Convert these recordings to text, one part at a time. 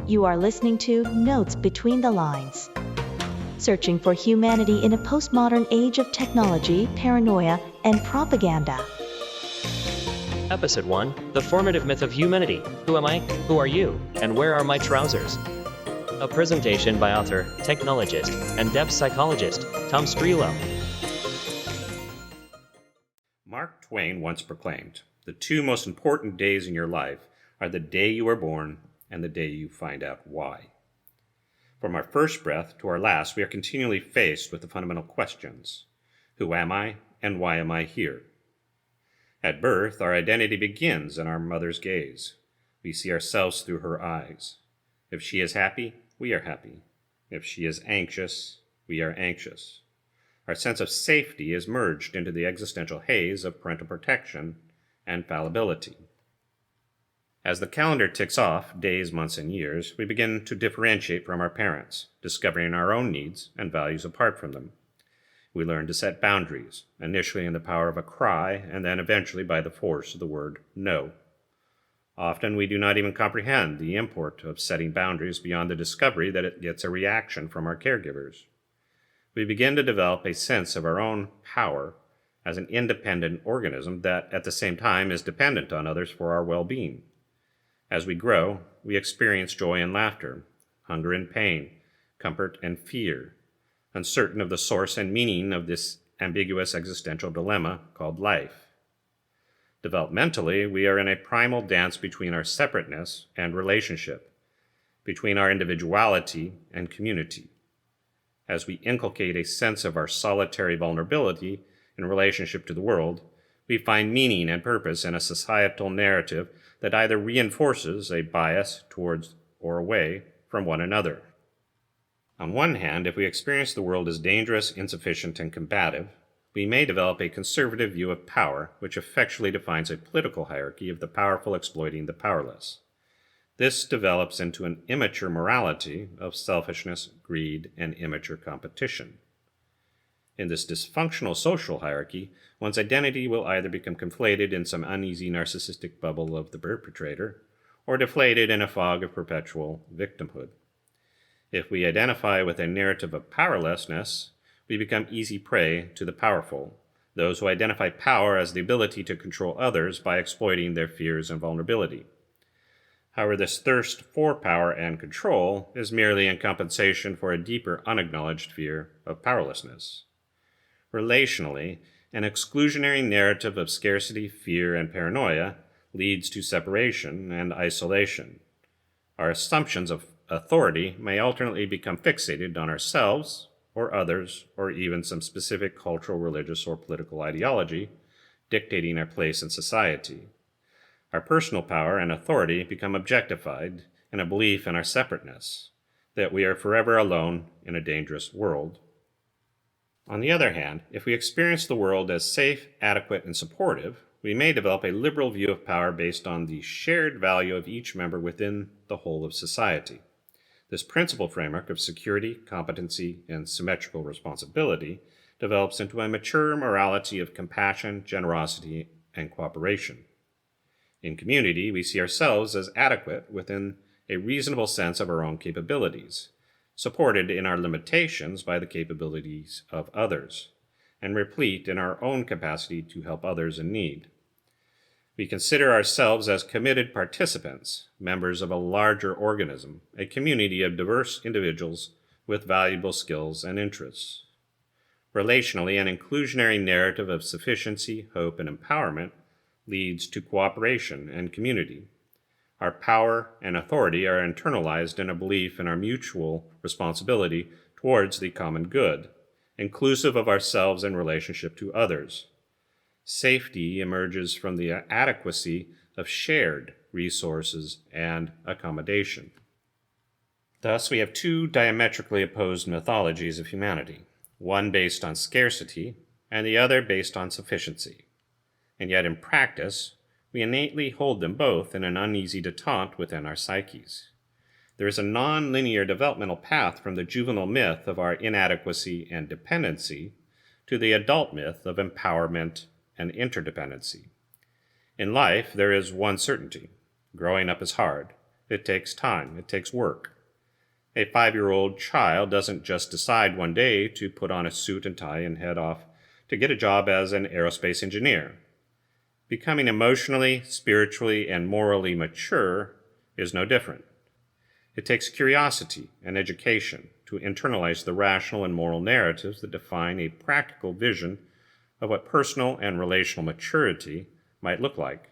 You are listening to Notes Between the Lines. Searching for humanity in a postmodern age of technology, paranoia, and propaganda. Episode 1, The Formative Myth of Humanity. Who am I? Who are you? And where are my trousers? A presentation by author, technologist, and depth psychologist, Tom Strelo. Mark Twain once proclaimed, "The two most important days in your life are the day you are born and the day you find out why." From our first breath to our last, we are continually faced with the fundamental questions. Who am I, and why am I here? At birth, our identity begins in our mother's gaze. We see ourselves through her eyes. If she is happy, we are happy. If she is anxious, we are anxious. Our sense of safety is merged into the existential haze of parental protection and fallibility. As the calendar ticks off days, months, and years, we begin to differentiate from our parents, discovering our own needs and values apart from them. We learn to set boundaries, initially in the power of a cry, and then eventually by the force of the word no. Often we do not even comprehend the import of setting boundaries beyond the discovery that it gets a reaction from our caregivers. We begin to develop a sense of our own power as an independent organism that at the same time is dependent on others for our well-being. As we grow, we experience joy and laughter, hunger and pain, comfort and fear, uncertain of the source and meaning of this ambiguous existential dilemma called life. Developmentally, we are in a primal dance between our separateness and relationship, between our individuality and community. As we inculcate a sense of our solitary vulnerability in relationship to the world, we find meaning and purpose in a societal narrative that either reinforces a bias towards or away from one another. On one hand, if we experience the world as dangerous, insufficient, and combative, we may develop a conservative view of power, which effectually defines a political hierarchy of the powerful exploiting the powerless. This develops into an immature morality of selfishness, greed, and immature competition. In this dysfunctional social hierarchy, one's identity will either become conflated in some uneasy narcissistic bubble of the perpetrator, or deflated in a fog of perpetual victimhood. If we identify with a narrative of powerlessness, we become easy prey to the powerful, those who identify power as the ability to control others by exploiting their fears and vulnerability. However, this thirst for power and control is merely in compensation for a deeper unacknowledged fear of powerlessness. Relationally, an exclusionary narrative of scarcity, fear, and paranoia leads to separation and isolation. Our assumptions of authority may alternately become fixated on ourselves or others, or even some specific cultural, religious, or political ideology dictating our place in society. Our personal power and authority become objectified in a belief in our separateness, that we are forever alone in a dangerous world. On the other hand, if we experience the world as safe, adequate, and supportive, we may develop a liberal view of power based on the shared value of each member within the whole of society. This principal framework of security, competency, and symmetrical responsibility develops into a mature morality of compassion, generosity, and cooperation. In community, we see ourselves as adequate within a reasonable sense of our own capabilities, supported in our limitations by the capabilities of others, and replete in our own capacity to help others in need. We consider ourselves as committed participants, members of a larger organism, a community of diverse individuals with valuable skills and interests. Relationally, an inclusionary narrative of sufficiency, hope, and empowerment leads to cooperation and community. Our power and authority are internalized in a belief in our mutual responsibility towards the common good, inclusive of ourselves in relationship to others. Safety emerges from the adequacy of shared resources and accommodation. Thus, we have two diametrically opposed mythologies of humanity, one based on scarcity and the other based on sufficiency. And yet in practice, we innately hold them both in an uneasy detente within our psyches. There is a non-linear developmental path from the juvenile myth of our inadequacy and dependency to the adult myth of empowerment and interdependency. In life, there is one certainty. Growing up is hard, It takes time. It takes work. A 5-year-old child doesn't just decide one day to put on a suit and tie and head off to get a job as an aerospace engineer. Becoming emotionally, spiritually, and morally mature is no different. It takes curiosity and education to internalize the rational and moral narratives that define a practical vision of what personal and relational maturity might look like.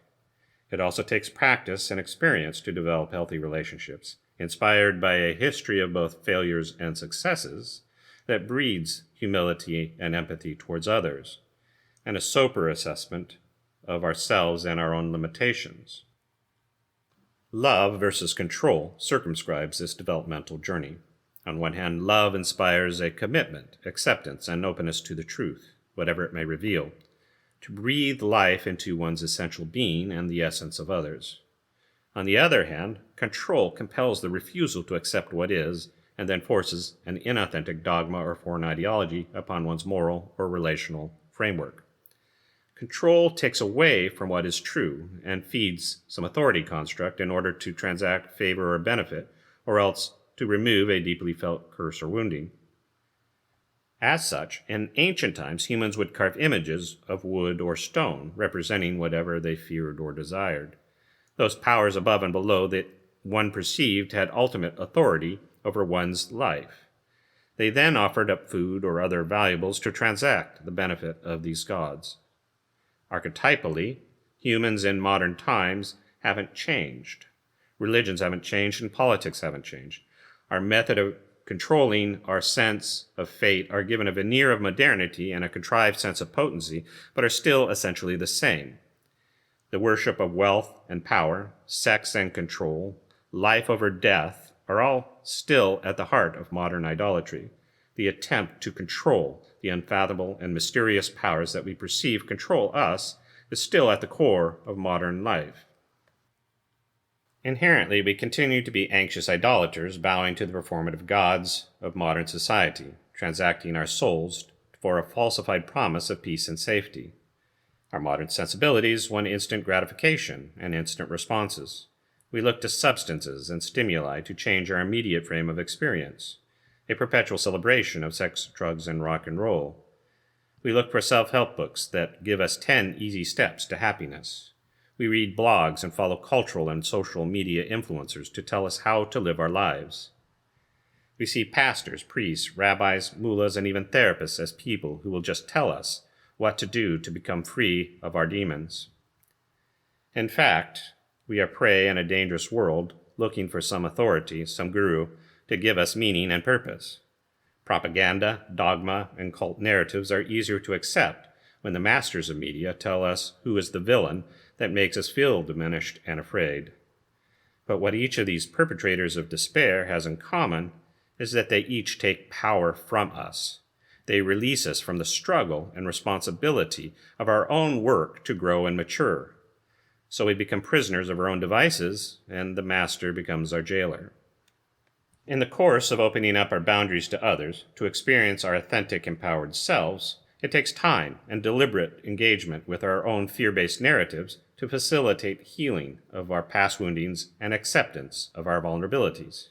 It also takes practice and experience to develop healthy relationships, inspired by a history of both failures and successes that breeds humility and empathy towards others, and a sober assessment of ourselves and our own limitations. Love versus control circumscribes this developmental journey. On one hand, love inspires a commitment, acceptance, and openness to the truth, whatever it may reveal, to breathe life into one's essential being and the essence of others. On the other hand, control compels the refusal to accept what is, and then forces an inauthentic dogma or foreign ideology upon one's moral or relational framework. Control takes away from what is true and feeds some authority construct in order to transact favor or benefit, or else to remove a deeply felt curse or wounding. As such, in ancient times, humans would carve images of wood or stone, representing whatever they feared or desired. Those powers above and below that one perceived had ultimate authority over one's life. They then offered up food or other valuables to transact the benefit of these gods. Archetypally, humans in modern times haven't changed. Religions haven't changed and politics haven't changed. Our method of controlling our sense of fate are given a veneer of modernity and a contrived sense of potency, but are still essentially the same. The worship of wealth and power, sex and control, life over death are all still at the heart of modern idolatry. The attempt to control the unfathomable and mysterious powers that we perceive control us is still at the core of modern life. Inherently, we continue to be anxious idolaters, bowing to the performative gods of modern society, transacting our souls for a falsified promise of peace and safety. Our modern sensibilities want instant gratification and instant responses. We look to substances and stimuli to change our immediate frame of experience, a perpetual celebration of sex, drugs, and rock and roll. We look for self-help books that give us 10 easy steps to happiness. We read blogs and follow cultural and social media influencers to tell us how to live our lives. We see pastors, priests, rabbis, mullahs, and even therapists as people who will just tell us what to do to become free of our demons. In fact, we are prey in a dangerous world looking for some authority, some guru, to give us meaning and purpose. Propaganda, dogma, and cult narratives are easier to accept when the masters of media tell us who is the villain that makes us feel diminished and afraid. But what each of these perpetrators of despair has in common is that they each take power from us. They release us from the struggle and responsibility of our own work to grow and mature. So we become prisoners of our own devices, and the master becomes our jailer. In the course of opening up our boundaries to others, to experience our authentic, empowered selves, it takes time and deliberate engagement with our own fear-based narratives to facilitate healing of our past woundings and acceptance of our vulnerabilities.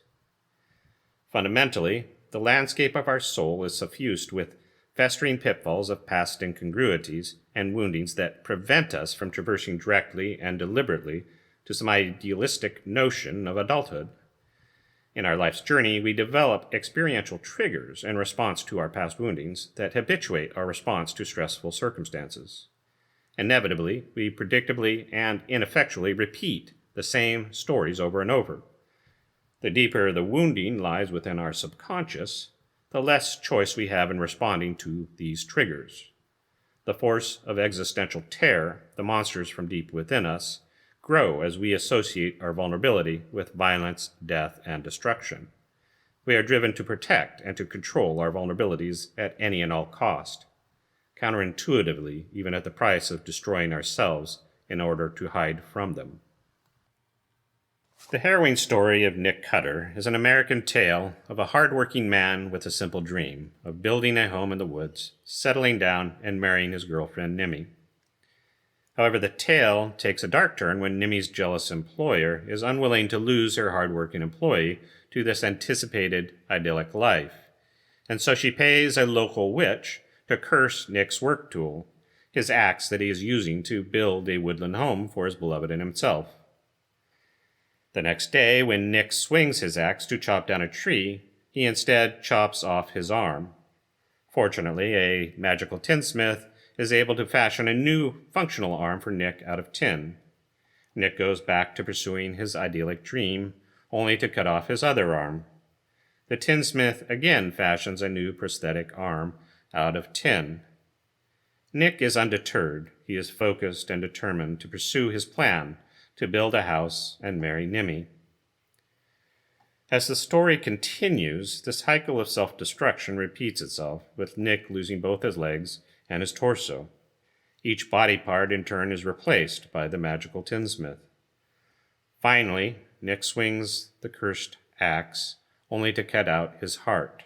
Fundamentally, the landscape of our soul is suffused with festering pitfalls of past incongruities and woundings that prevent us from traversing directly and deliberately to some idealistic notion of adulthood. In our life's journey, we develop experiential triggers in response to our past woundings that habituate our response to stressful circumstances. Inevitably, we predictably and ineffectually repeat the same stories over and over. The deeper the wounding lies within our subconscious, the less choice we have in responding to these triggers. The force of existential terror, the monsters from deep within us, grow as we associate our vulnerability with violence, death, and destruction. We are driven to protect and to control our vulnerabilities at any and all cost, counterintuitively, even at the price of destroying ourselves in order to hide from them. The harrowing story of Nick Cutter is an American tale of a hard-working man with a simple dream of building a home in the woods, settling down, and marrying his girlfriend, Nimmy. However, the tale takes a dark turn when Nimi's jealous employer is unwilling to lose her hardworking employee to this anticipated idyllic life, and so she pays a local witch to curse Nick's work tool, his axe that he is using to build a woodland home for his beloved and himself. The next day, when Nick swings his axe to chop down a tree, he instead chops off his arm. Fortunately, a magical tinsmith is able to fashion a new functional arm for Nick out of tin. Nick goes back to pursuing his idyllic dream, only to cut off his other arm. The tinsmith again fashions a new prosthetic arm out of tin. Nick is undeterred. He is focused and determined to pursue his plan to build a house and marry Nimi. As the story continues, the cycle of self-destruction repeats itself, with Nick losing both his legs and his torso. Each body part in turn is replaced by the magical tinsmith. Finally, Nick swings the cursed axe, only to cut out his heart.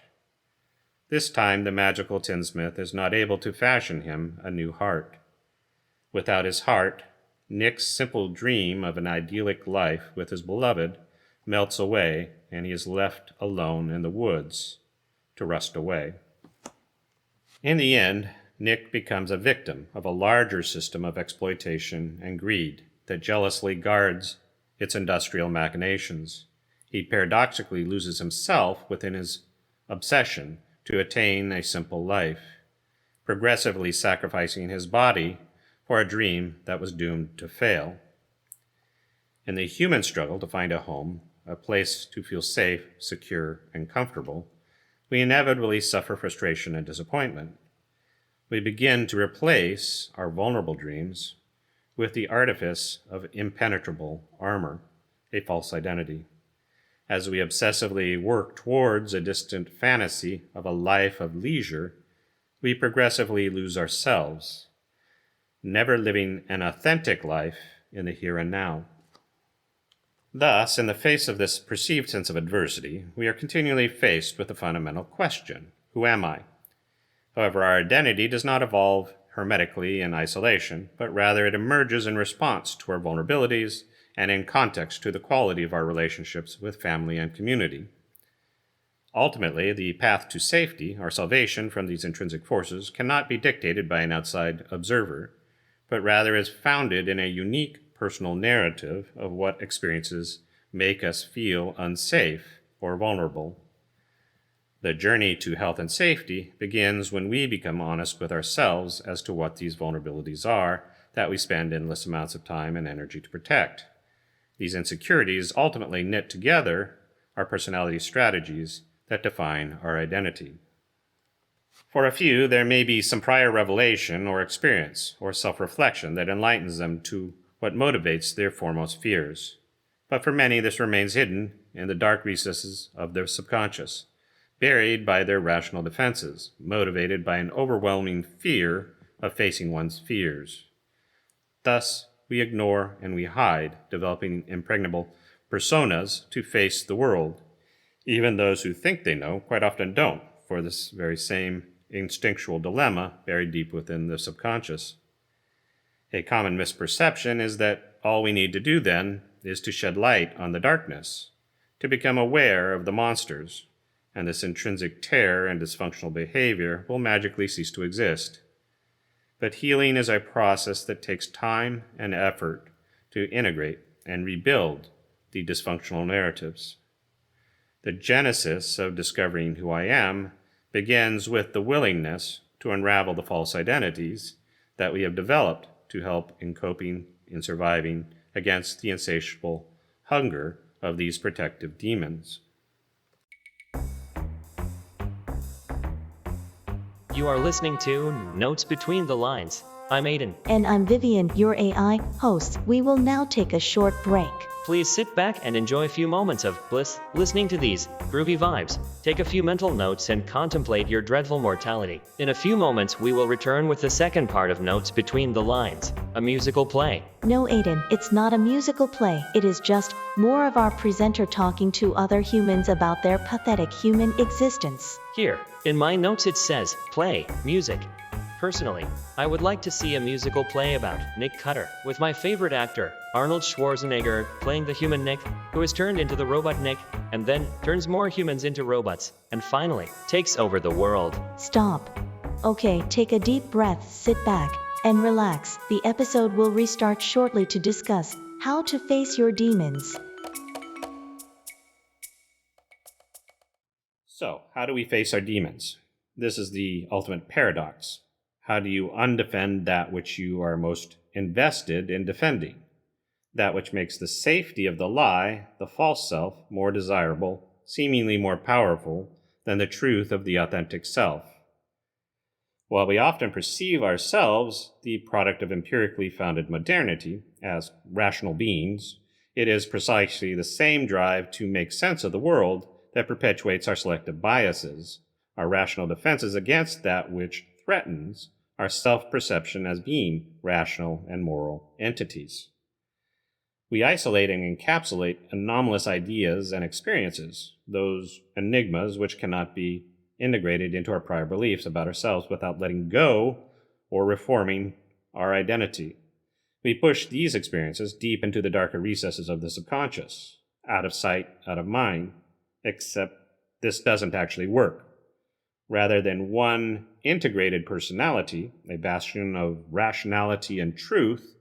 This time the magical tinsmith is not able to fashion him a new heart. Without his heart, Nick's simple dream of an idyllic life with his beloved melts away, and he is left alone in the woods to rust away. In the end, Nick becomes a victim of a larger system of exploitation and greed that jealously guards its industrial machinations. He paradoxically loses himself within his obsession to attain a simple life, progressively sacrificing his body for a dream that was doomed to fail. In the human struggle to find a home, a place to feel safe, secure, and comfortable, we inevitably suffer frustration and disappointment. We begin to replace our vulnerable dreams with the artifice of impenetrable armor, a false identity. As we obsessively work towards a distant fantasy of a life of leisure, we progressively lose ourselves, never living an authentic life in the here and now. Thus, in the face of this perceived sense of adversity, we are continually faced with the fundamental question, who am I? However, our identity does not evolve hermetically in isolation, but rather it emerges in response to our vulnerabilities and in context to the quality of our relationships with family and community. Ultimately, the path to safety, our salvation from these intrinsic forces, cannot be dictated by an outside observer, but rather is founded in a unique personal narrative of what experiences make us feel unsafe or vulnerable. The journey to health and safety begins when we become honest with ourselves as to what these vulnerabilities are that we spend endless amounts of time and energy to protect. These insecurities ultimately knit together our personality strategies that define our identity. For a few, there may be some prior revelation or experience or self-reflection that enlightens them to what motivates their foremost fears. But for many, this remains hidden in the dark recesses of their subconscious, buried by their rational defenses, motivated by an overwhelming fear of facing one's fears. Thus, we ignore and we hide, developing impregnable personas to face the world. Even those who think they know quite often don't, for this very same instinctual dilemma buried deep within the subconscious. A common misperception is that all we need to do then is to shed light on the darkness, to become aware of the monsters, and this intrinsic terror and dysfunctional behavior will magically cease to exist. But healing is a process that takes time and effort to integrate and rebuild the dysfunctional narratives. The genesis of discovering who I am begins with the willingness to unravel the false identities that we have developed to help in coping, in surviving against the insatiable hunger of these protective demons. You are listening to Notes Between the Lines. I'm Aiden. And I'm Vivian, your AI host. We will now take a short break. Please sit back and enjoy a few moments of bliss listening to these groovy vibes. Take a few mental notes and contemplate your dreadful mortality. In a few moments, we will return with the second part of Notes Between the Lines, a musical play. No, Aiden, it's not a musical play. It is just more of our presenter talking to other humans about their pathetic human existence. Here, in my notes it says, play, music. Personally, I would like to see a musical play about Nick Cutter, with my favorite actor, Arnold Schwarzenegger, playing the human Nick, who is turned into the robot Nick, and then turns more humans into robots, and finally, takes over the world. Stop. Okay, take a deep breath, sit back, and relax. The episode will restart shortly to discuss how to face your demons. So, how do we face our demons? This is the ultimate paradox. How do you undefend that which you are most invested in defending? That which makes the safety of the lie, the false self, more desirable, seemingly more powerful than the truth of the authentic self. While we often perceive ourselves, the product of empirically founded modernity, as rational beings, it is precisely the same drive to make sense of the world that perpetuates our selective biases, our rational defenses against that which threatens our self-perception as being rational and moral entities. We isolate and encapsulate anomalous ideas and experiences, those enigmas which cannot be integrated into our prior beliefs about ourselves without letting go or reforming our identity. We push these experiences deep into the darker recesses of the subconscious, out of sight, out of mind, except this doesn't actually work. Rather than one integrated personality, a bastion of rationality and truth,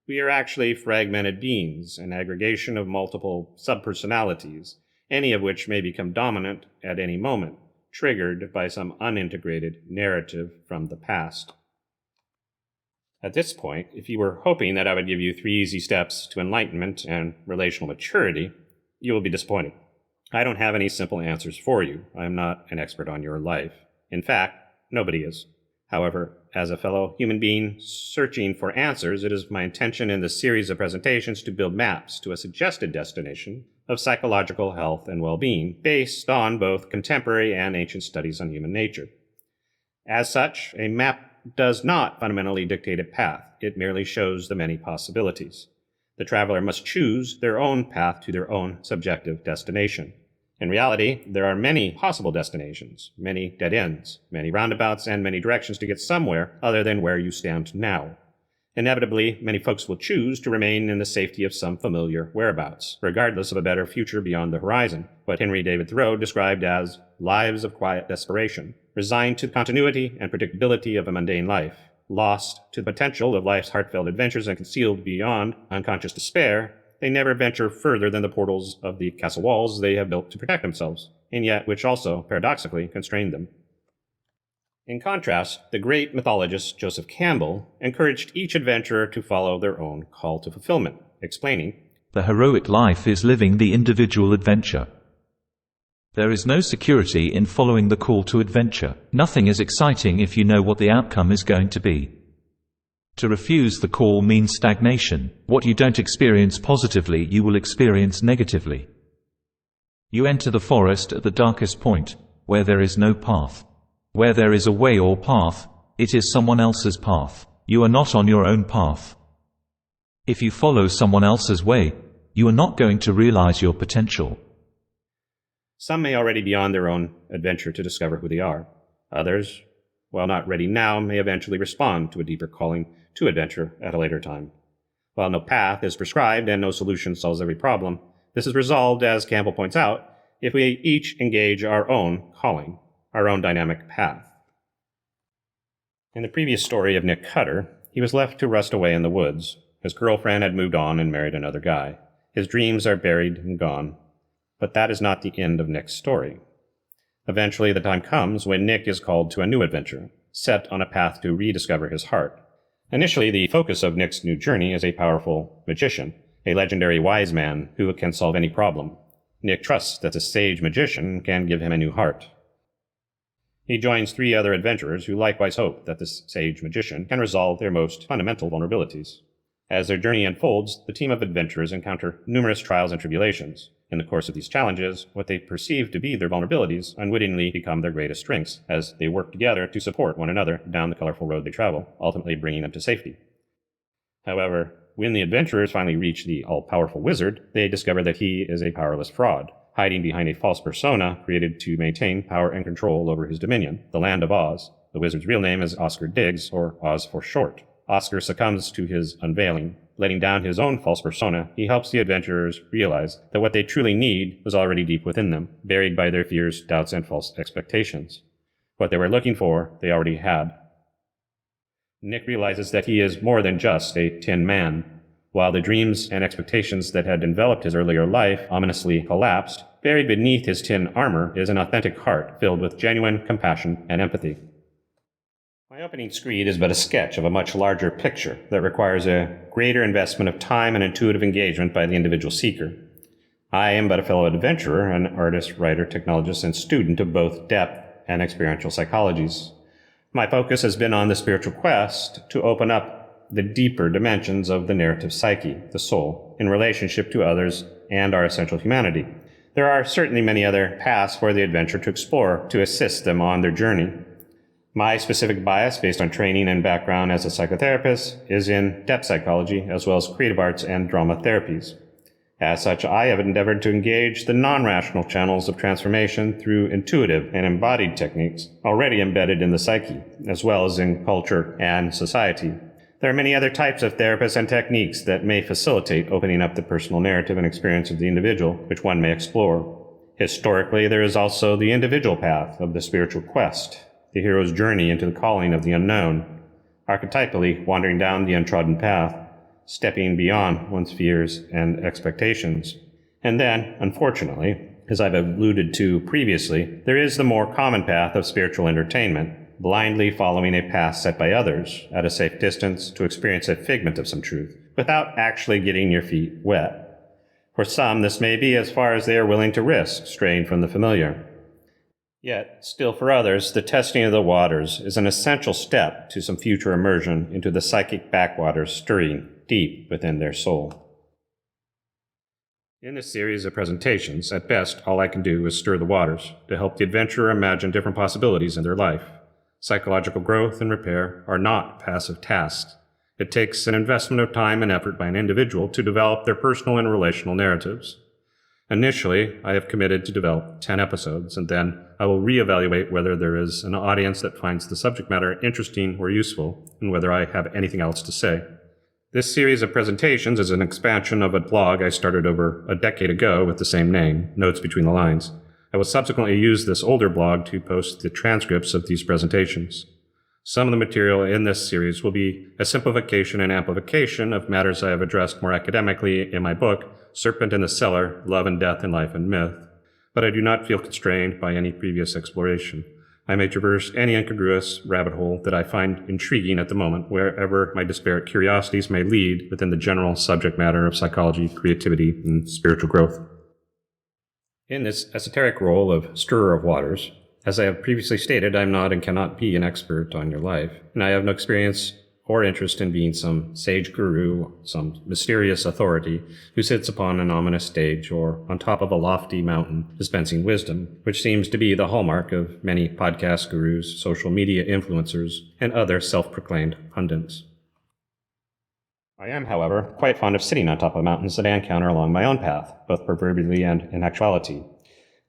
we are actually fragmented beings, an aggregation of multiple subpersonalities, any of which may become dominant at any moment, triggered by some unintegrated narrative from the past. At this point, if you were hoping that I would give you 3 easy steps to enlightenment and relational maturity, you will be disappointed. I don't have any simple answers for you. I am not an expert on your life. In fact, nobody is. However, as a fellow human being searching for answers, it is my intention in this series of presentations to build maps to a suggested destination of psychological health and well-being based on both contemporary and ancient studies on human nature. As such, a map does not fundamentally dictate a path. It merely shows the many possibilities. The traveler must choose their own path to their own subjective destination. In reality, there are many possible destinations, many dead ends, many roundabouts, and many directions to get somewhere other than where you stand now. Inevitably, many folks will choose to remain in the safety of some familiar whereabouts, regardless of a better future beyond the horizon, what Henry David Thoreau described as lives of quiet desperation, resigned to the continuity and predictability of a mundane life, lost to the potential of life's heartfelt adventures and concealed beyond unconscious despair. They never venture further than the portals of the castle walls they have built to protect themselves, and yet which also, paradoxically, constrain them. In contrast, the great mythologist Joseph Campbell encouraged each adventurer to follow their own call to fulfillment, explaining, "The heroic life is living the individual adventure. There is no security in following the call to adventure. Nothing is exciting if you know what the outcome is going to be. To refuse the call means stagnation. What you don't experience positively, you will experience negatively. You enter the forest at the darkest point, where there is no path. Where there is a way or path, it is someone else's path. You are not on your own path. If you follow someone else's way, you are not going to realize your potential." Some may already be on their own adventure to discover who they are. Others, while not ready now, may eventually respond to a deeper calling to adventure at a later time. While no path is prescribed and no solution solves every problem, this is resolved, as Campbell points out, if we each engage our own calling, our own dynamic path. In the previous story of Nick Cutter, he was left to rust away in the woods. His girlfriend had moved on and married another guy. His dreams are buried and gone. But that is not the end of Nick's story. Eventually, the time comes when Nick is called to a new adventure, set on a path to rediscover his heart. Initially, the focus of Nick's new journey is a powerful magician, a legendary wise man who can solve any problem. Nick trusts that the sage magician can give him a new heart. He joins 3 other adventurers who likewise hope that this sage magician can resolve their most fundamental vulnerabilities. As their journey unfolds, the team of adventurers encounter numerous trials and tribulations. In the course of these challenges, what they perceive to be their vulnerabilities unwittingly become their greatest strengths, as they work together to support one another down the colorful road they travel, ultimately bringing them to safety. However, when the adventurers finally reach the all-powerful wizard, they discover that he is a powerless fraud, hiding behind a false persona created to maintain power and control over his dominion, the Land of Oz, The wizard's real name is Oscar Diggs, or Oz for short. Oscar succumbs to his unveiling. Letting down his own false persona, he helps the adventurers realize that what they truly need was already deep within them, buried by their fears, doubts, and false expectations. What they were looking for, they already had. Nick realizes that he is more than just a tin man. While the dreams and expectations that had enveloped his earlier life ominously collapsed, buried beneath his tin armor is an authentic heart filled with genuine compassion and empathy. My opening screed is but a sketch of a much larger picture that requires a greater investment of time and intuitive engagement by the individual seeker. I am but a fellow adventurer, an artist, writer, technologist, and student of both depth and experiential psychologies. My focus has been on the spiritual quest to open up the deeper dimensions of the narrative psyche, the soul, in relationship to others and our essential humanity. There are certainly many other paths for the adventurer to explore to assist them on their journey. My specific bias, based on training and background as a psychotherapist, is in depth psychology, as well as creative arts and drama therapies. As such, I have endeavored to engage the non-rational channels of transformation through intuitive and embodied techniques already embedded in the psyche, as well as in culture and society. There are many other types of therapists and techniques that may facilitate opening up the personal narrative and experience of the individual, which one may explore. Historically, there is also the individual path of the spiritual quest, the hero's journey into the calling of the unknown, archetypally wandering down the untrodden path, stepping beyond one's fears and expectations. And then, unfortunately, as I've alluded to previously, there is the more common path of spiritual entertainment, blindly following a path set by others at a safe distance to experience a figment of some truth, without actually getting your feet wet. For some, this may be as far as they are willing to risk straying from the familiar. Yet, still for others, the testing of the waters is an essential step to some future immersion into the psychic backwaters stirring deep within their soul. In this series of presentations, at best, all I can do is stir the waters to help the adventurer imagine different possibilities in their life. Psychological growth and repair are not passive tasks. It takes an investment of time and effort by an individual to develop their personal and relational narratives. Initially, I have committed to develop 10 episodes, and then I will reevaluate whether there is an audience that finds the subject matter interesting or useful, and whether I have anything else to say. This series of presentations is an expansion of a blog I started over a decade ago with the same name, Notes Between the Lines. I will subsequently use this older blog to post the transcripts of these presentations. Some of the material in this series will be a simplification and amplification of matters I have addressed more academically in my book, Serpent in the Cellar, Love and Death in Life and Myth, but I do not feel constrained by any previous exploration. I may traverse any incongruous rabbit hole that I find intriguing at the moment, wherever my disparate curiosities may lead within the general subject matter of psychology, creativity, and spiritual growth. In this esoteric role of stirrer of waters, as I have previously stated, I am not and cannot be an expert on your life, and I have no experience or interest in being some sage guru, some mysterious authority who sits upon an ominous stage or on top of a lofty mountain dispensing wisdom, which seems to be the hallmark of many podcast gurus, social media influencers, and other self-proclaimed pundits. I am, however, quite fond of sitting on top of mountains that I encounter along my own path, both proverbially and in actuality.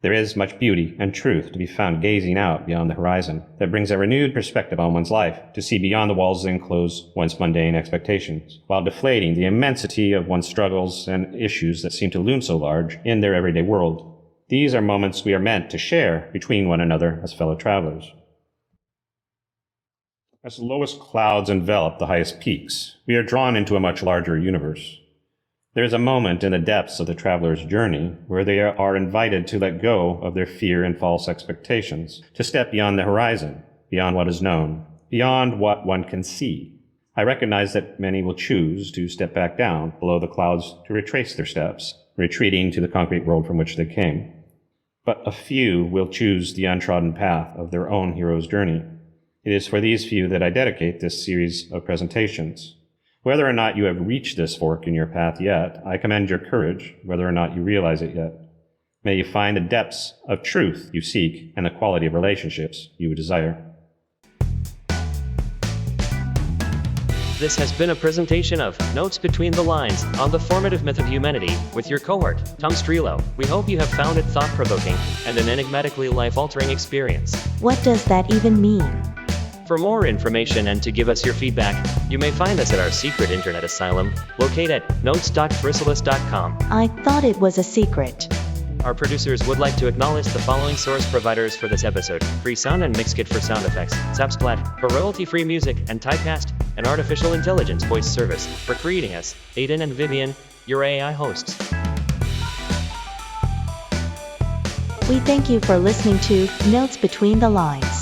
There is much beauty and truth to be found gazing out beyond the horizon that brings a renewed perspective on one's life, to see beyond the walls that enclose one's mundane expectations, while deflating the immensity of one's struggles and issues that seem to loom so large in their everyday world. These are moments we are meant to share between one another as fellow travelers. As the lowest clouds envelop the highest peaks, we are drawn into a much larger universe. There is a moment in the depths of the traveler's journey where they are invited to let go of their fear and false expectations, to step beyond the horizon, beyond what is known, beyond what one can see. I recognize that many will choose to step back down below the clouds to retrace their steps, retreating to the concrete world from which they came. But a few will choose the untrodden path of their own hero's journey. It is for these few that I dedicate this series of presentations. Whether or not you have reached this fork in your path yet, I commend your courage, whether or not you realize it yet. May you find the depths of truth you seek and the quality of relationships you desire. This has been a presentation of Notes Between the Lines on the Formative Myth of Humanity with your cohort, Tom Strelo. We hope you have found it thought-provoking and an enigmatically life-altering experience. What does that even mean? For more information and to give us your feedback, you may find us at our secret internet asylum, located at notes.chrysalis.com. I thought it was a secret. Our producers would like to acknowledge the following source providers for this episode: Free Sound and Mixkit for sound effects, Zapsplat for royalty-free music, and Typecast, an artificial intelligence voice service, for creating us, Aiden and Vivian, your AI hosts. We thank you for listening to Notes Between the Lines.